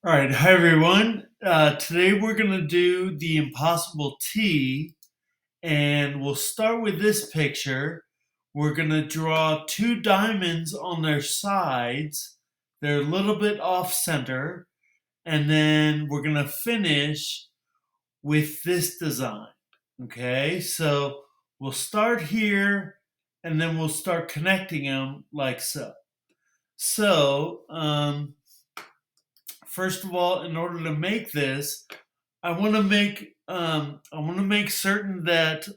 All right, hi everyone. Today we're going to do the Impossible T, and we'll start with this picture. We're going to draw two diamonds on their sides. They're a little bit off center, and then we're going to finish with this design. Okay, so we'll start here, and then we'll start connecting them like so. So, first of all, in order to make this, I want to make certain that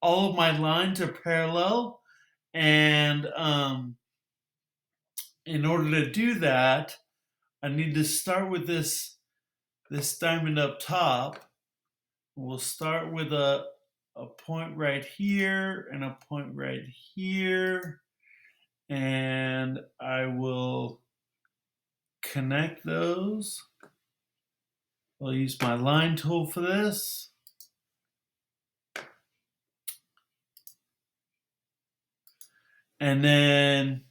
all of my lines are parallel, and in order to do that, I need to start with this diamond up top. We'll start with a point right here and a point right here, and I will connect those. I'll use my line tool for this. And then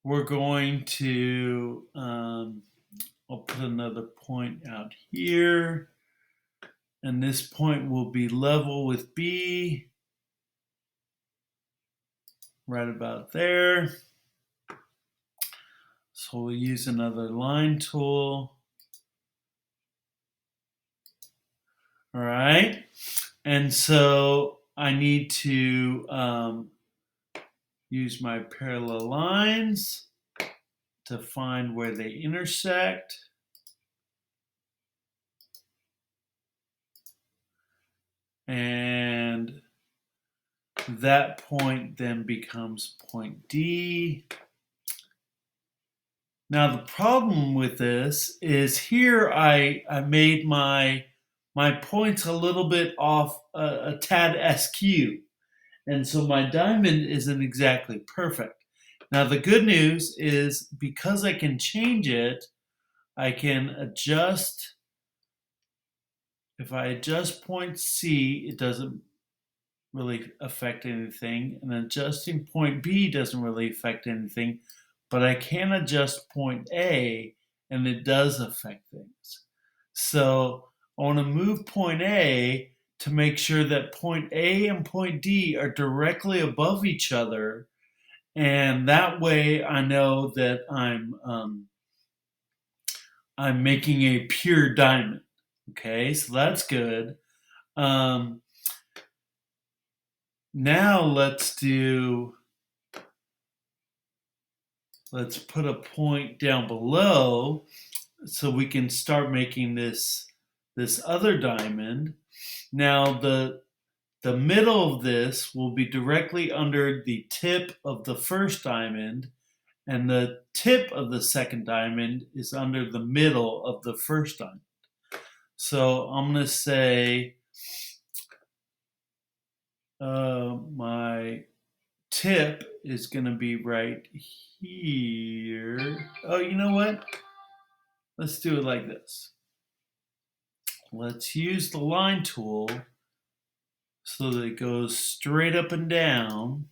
we're going to, I'll put another point out here. And this point will be level with B, right about there. So we'll use another line tool. All right. And so I need to use my parallel lines to find where they intersect. And that point then becomes point D. Now the problem with this is here I made my points a little bit off, a tad askew, and so my diamond isn't exactly perfect. Now the good news is because I can change it, I can adjust. If I adjust point C, it doesn't really affect anything, and adjusting point B doesn't really affect anything, but I can adjust point A and it does affect things. So I want to move point A to make sure that point A and point D are directly above each other, and that way I know that I'm making a pure diamond. Okay, so that's good. Um, Now let's put a point down below so we can start making this other diamond. Now the middle of this will be directly under the tip of the first diamond, and the tip of the second diamond is under the middle of the first diamond. So I'm going to say my tip is going to be right here. Oh, you know what? Let's do it like this. Let's use the line tool so that it goes straight up and down,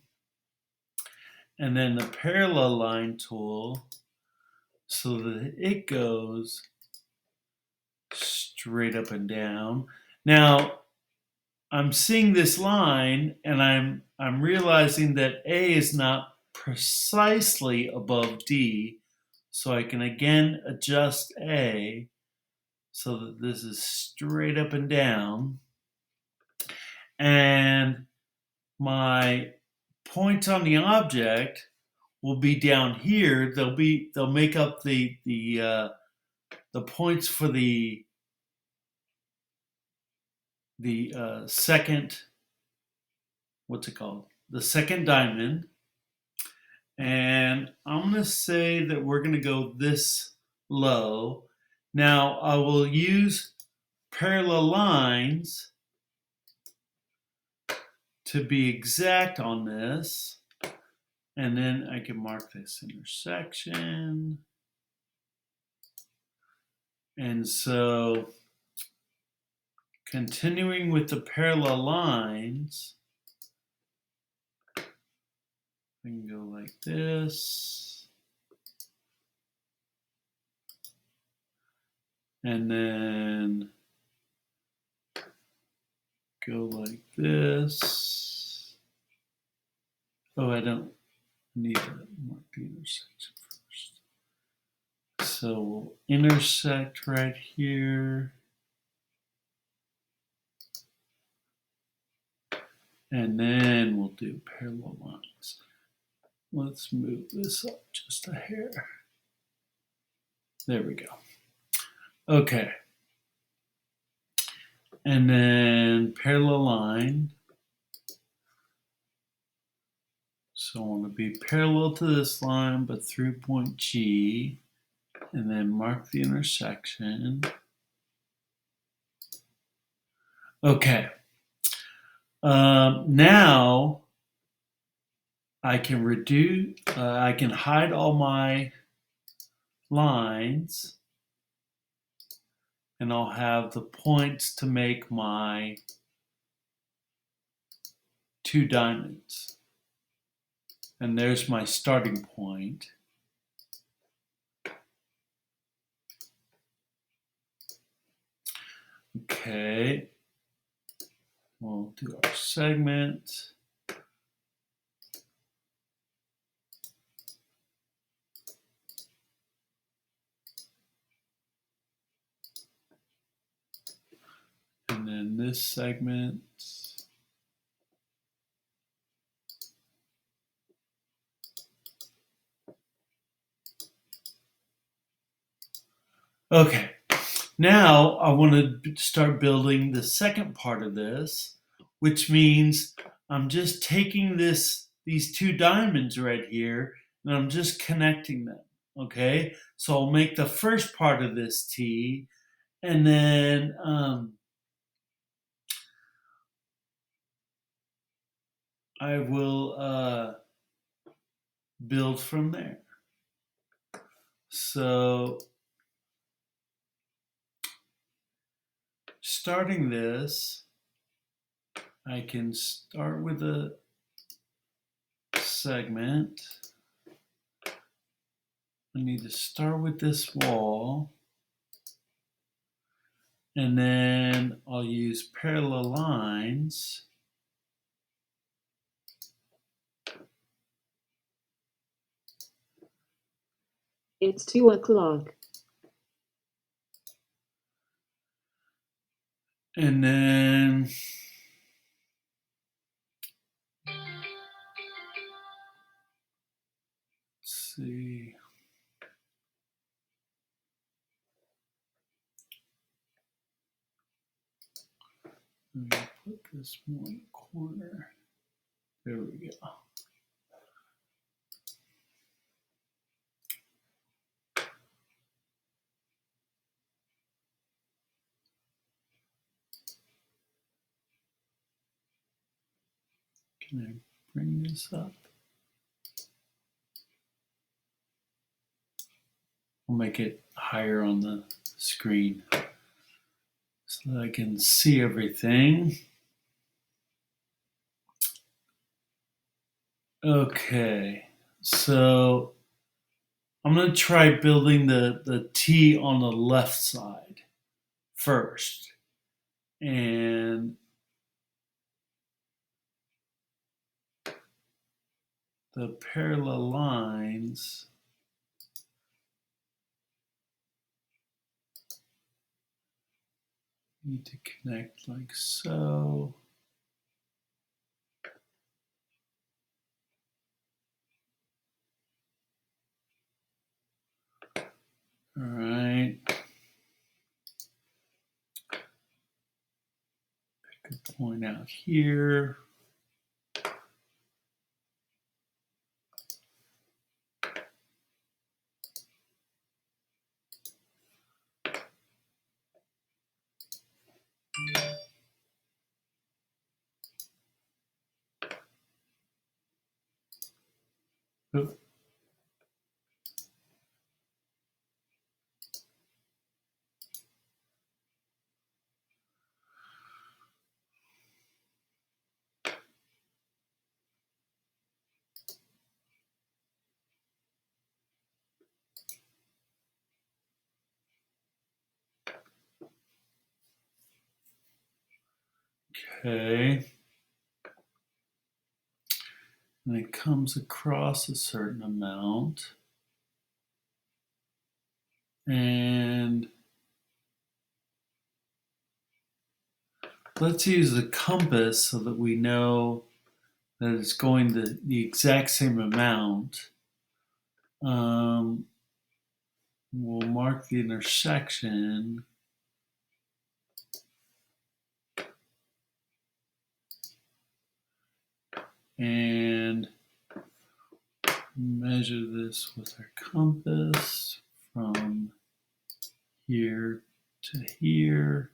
and then the parallel line tool so that it goes straight up and down. Now, I'm seeing this line and I'm realizing that A is not precisely above D, so I can again adjust A so that this is straight up and down. And my points on the object will be down here. They'll make up the points for the second, what's it called? The second diamond. And I'm going to say that we're going to go this low. Now I will use parallel lines to be exact on this. And then I can mark this intersection. And so continuing with the parallel lines, I can go like this. and then go like this. Oh, I don't need to mark the intersection first. So we'll intersect right here. And then we'll do parallel lines. Let's move this up just a hair. There we go. Okay. And then parallel line. So I want to be parallel to this line, but through point G, and then mark the intersection. Okay. Now I can reduce, I can hide all my lines, and I'll have the points to make my two diamonds. And there's my starting point. Okay. We'll do our segment. And then this segment. Okay, now I want to start building the second part of this, which means I'm just taking these two diamonds right here, and I'm just connecting them, okay? So I'll make the first part of this T, and then I will build from there. So starting this, I can start with a segment. I need to start with this wall, and then I'll use parallel lines. It's 2 o'clock. And then let's see. Let me put this more in the corner. There we go. Can I bring this up? I'll make it higher on the screen so that I can see everything. Okay, so I'm going to try building the T on the left side first. And the parallel lines need to connect like so. All right. Pick a point out here. Oh. Okay. And it comes across a certain amount. And let's use the compass so that we know that it's going the exact same amount. We'll mark the intersection. And measure this with our compass from here to here.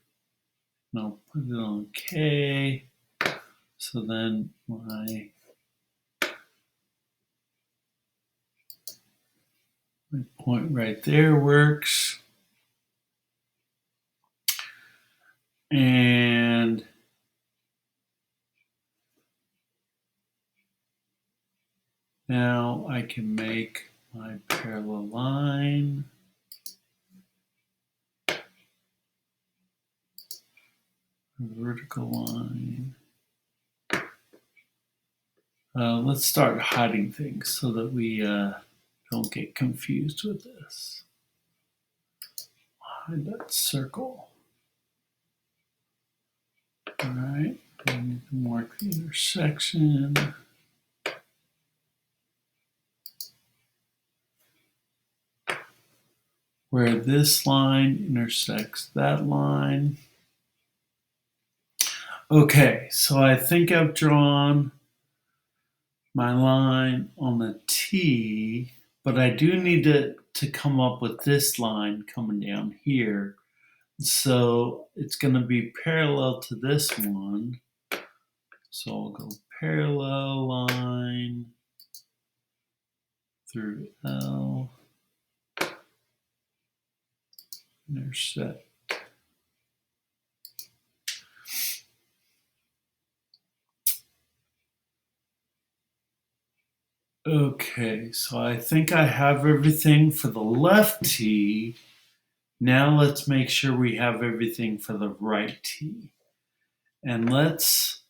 And I'll put it on K. So then my point right there works. And now I can make my parallel line. Vertical line. Let's start hiding things so that we don't get confused with this. Hide that circle. All right, we need to mark the intersection. Where this line intersects that line. Okay, so I think I've drawn my line on the T, but I do need to come up with this line coming down here. So it's going to be parallel to this one. So I'll go parallel line through L, intersect. Okay, so I think I have everything for the left T. Now let's make sure we have everything for the right T. And let's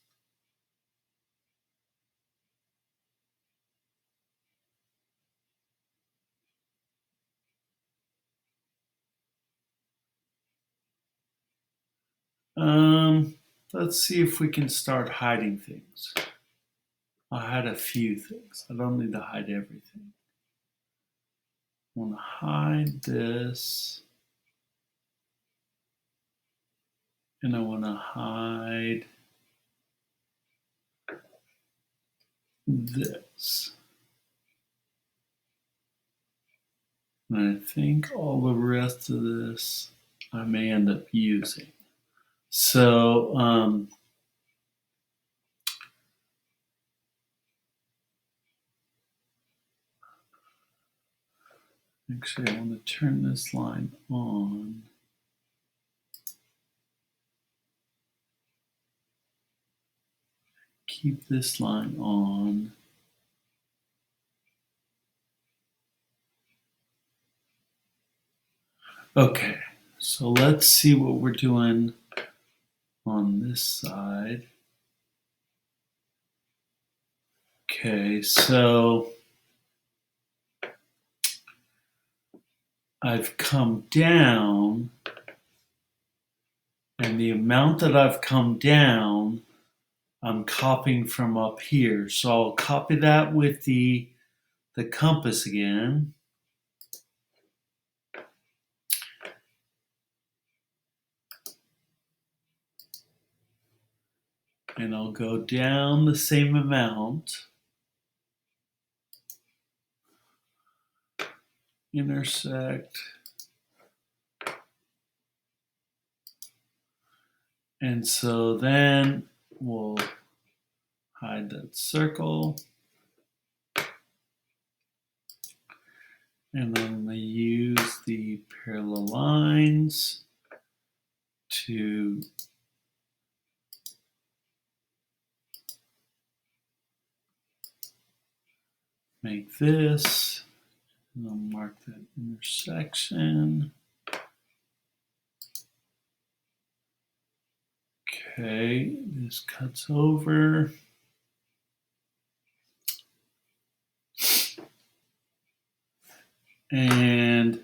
see if we can start hiding things. I'll hide a few things. I don't need to hide everything. I want to hide this. And I want to hide this. And I think all the rest of this I may end up using. So actually I want to turn this line on. Keep this line on. Okay, so let's see what we're doing on this side. Okay, so I've come down, and the amount that I've come down, I'm copying from up here. So I'll copy that with the compass again. And I'll go down the same amount. Intersect. And so then we'll hide that circle. And I'm going to use the parallel lines to make this. And I'll mark that intersection. Okay, this cuts over. And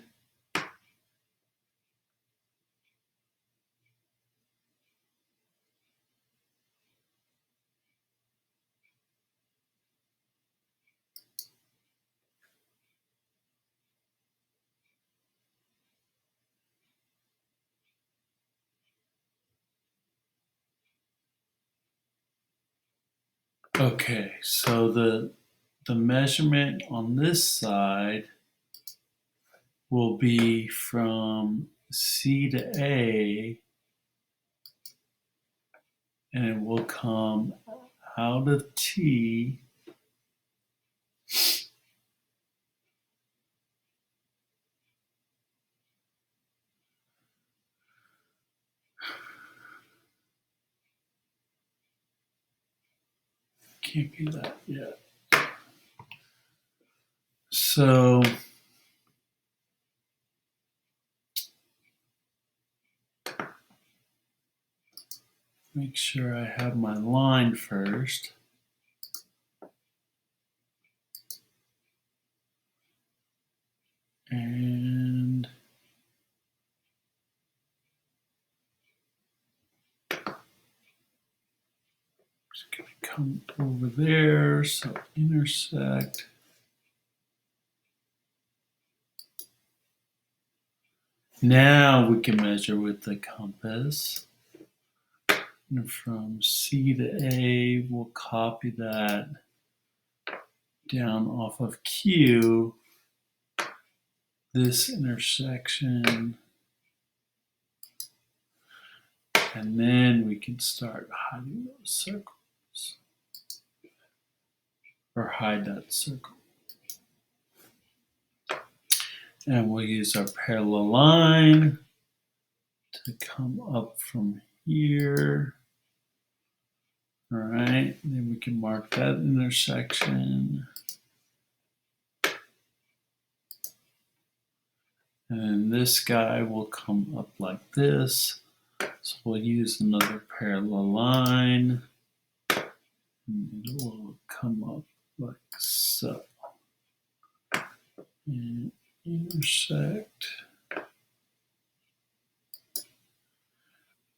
okay, so the measurement on this side will be from C to A, and it will come out of T can't be that yet. So make sure I have my line first. And it's going to come over there, so intersect. Now we can measure with the compass. And from C to A, we'll copy that down off of Q, this intersection, and then we can start hiding those circles, or hide that circle. And we'll use our parallel line to come up from here. All right, and then we can mark that intersection. And this guy will come up like this. So we'll use another parallel line. And it will come up like so. And intersect.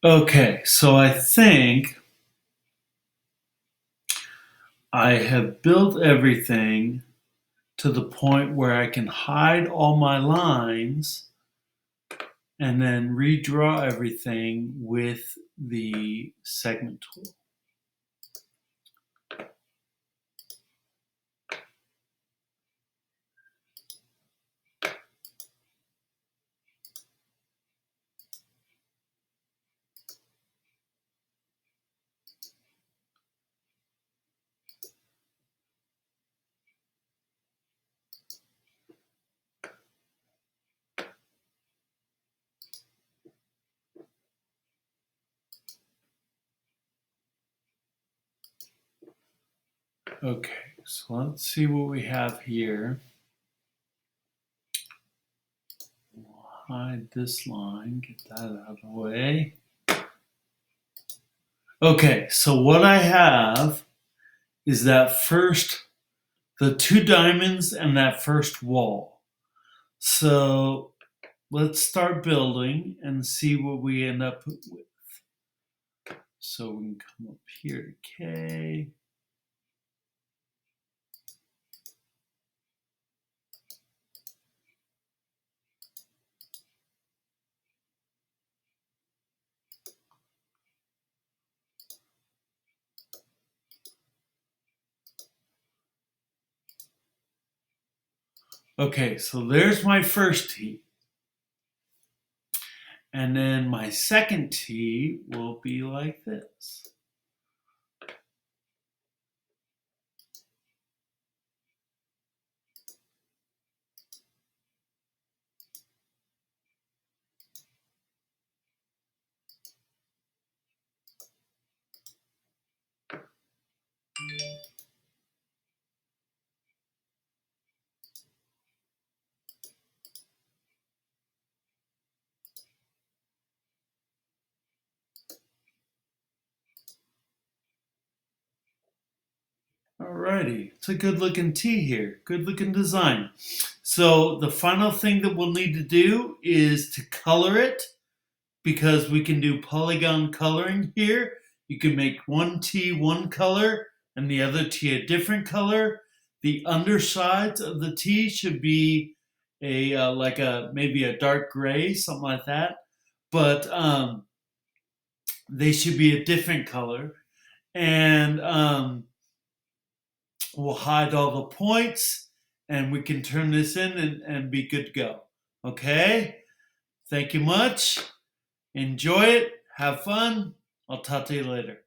Okay, so I think I have built everything to the point where I can hide all my lines and then redraw everything with the segment tool. Okay, so let's see what we have here. We'll hide this line, get that out of the way. Okay, so what I have is that the two diamonds and that first wall. So let's start building and see what we end up with. So we can come up here to K. Okay, so there's my first T. And then my second T will be like this. Alrighty, it's a good looking T here. Good looking design. So the final thing that we'll need to do is to color it, because we can do polygon coloring here. You can make one T one color and the other T a different color. The undersides of the T should be a like a maybe a dark gray, something like that. But they should be a different color, and we'll hide all the points, and we can turn this in and be good to go. Okay? Thank you much. Enjoy it. Have fun. I'll talk to you later.